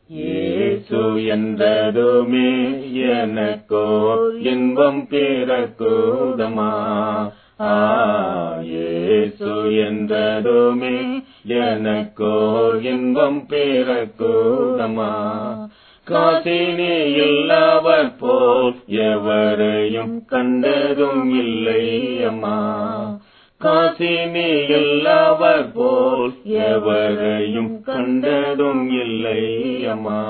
இயேசு என்றதுமே எனக்கோர் இன்பம் பிறக்குதம்மா. இயேசு என்றதுமே எனக்கோர் இன்பம் பிறக்குதம்மா. காசினி இல்லாவர் போல் எவரையும் கண்டதும் இல்லை அம்மா. காசினி இல்லாவர் போல் எவரையும் கண்டதும் இல்லை அம்மா.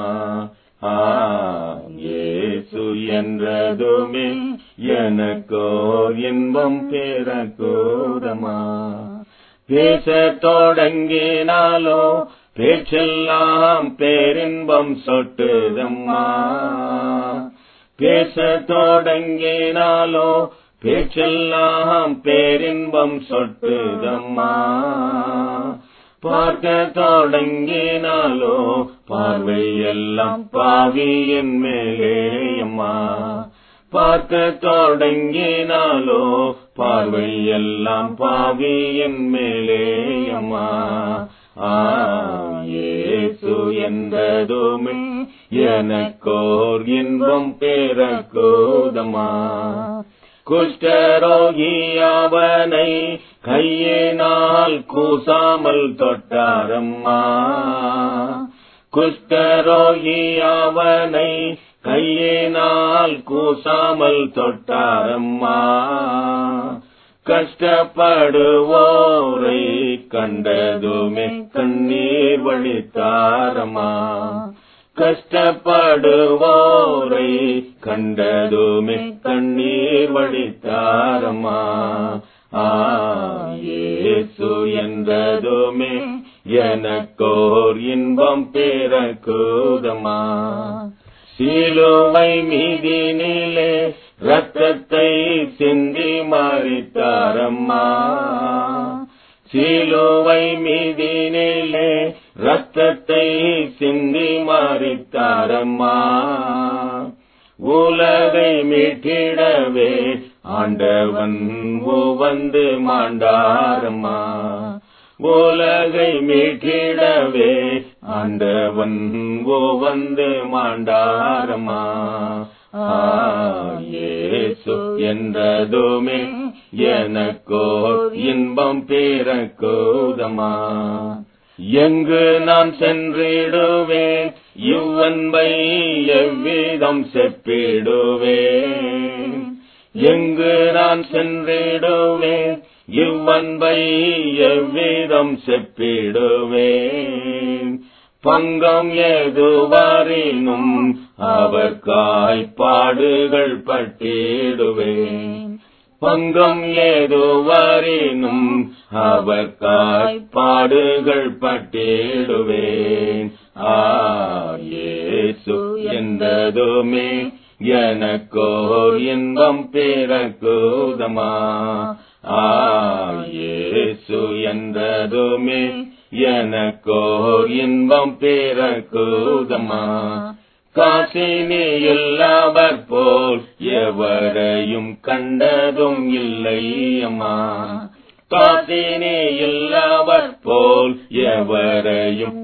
இயேசு என்றதுமே எனக்கோர் இன்பம் பிறக்குதம்மா. பேசத் தொடங்கினாலோ பேச்செல்லாம் பேரின்பம் சொட்டுதம்மா. பேசத் தொடங்கினாலோ பேச்செல்லாம் பேரின்பம் சொட்டுதம்மா. பார்க்க தொடங்கினாலோ பார்வையெல்லாம் பாவியின் மேலேயம்மா. பார்க்க தொடங்கினாலோ பார்வையெல்லாம் பாவியின் மேலேயம்மா. இயேசு என்றதுமே எனக்கோர் இன்பம் பிறக்குதம்மா. குஷ்டரோகி அவனை கையினால் கூசாமல் தொட்டாரம்மா. குஷ்டரோகி அவனை கையினால் கூசாமல் தொட்டாரம்மா. கஷ்டப்படுவோரை கண்டதுமே கண்ணீர் வடித்தாரம்மா. கஷ்டப்படுவோரை கண்டதுமே கண்ணீர் வடித்தாரம்மா. இயேசு என்றதுமே எனக்கோர் இன்பம் பிறக்குதம்மா. சிலுவை மீதினிலே ரத்தத்தை சிந்தி மரித்தாரம்மா. சிலுவை மீதினிலே ரத்தத்தை சிந்தி மரித்தாரம்மா. உலகை மீட்டிடவே ஆண்டவன் வந்து மாண்டாரம்மா. உலகை மீட்டிடவே ஆண்டவன் வந்து மாண்டாரம்மா. இயேசு என்றதுமே எனக்கோர் இன்பம் பிறக்குதம்மா. எங்கு நான் சென்றிடுவேன் இவ்வன்பை எவ்விதம் செப்பிடுவேன். எங்கு நான் சென்றிடுவேன் இவ்வன்பை எவ்விதம் செப்பிடுவேன். பங்கம் எதுவாரினும் அவர்காய் பாடுகள் பட்டிடுவேன். பங்கம் ஏதுவாரினும் அவர்காய் பாடுகள் பட்டிடுவேன். இயேசு என்றதுமே எனக்கோர் இன்பம் பிறக்குதம்மா. இயேசு என்றதுமே எனக்கோர் இன்பம் பிறக்குதம்மா. காசினி இல்லாவர் போல் எவரையும் கண்டதும் இல்லை அம்மா. காசினி இல்லாவர் போல் எவரையும்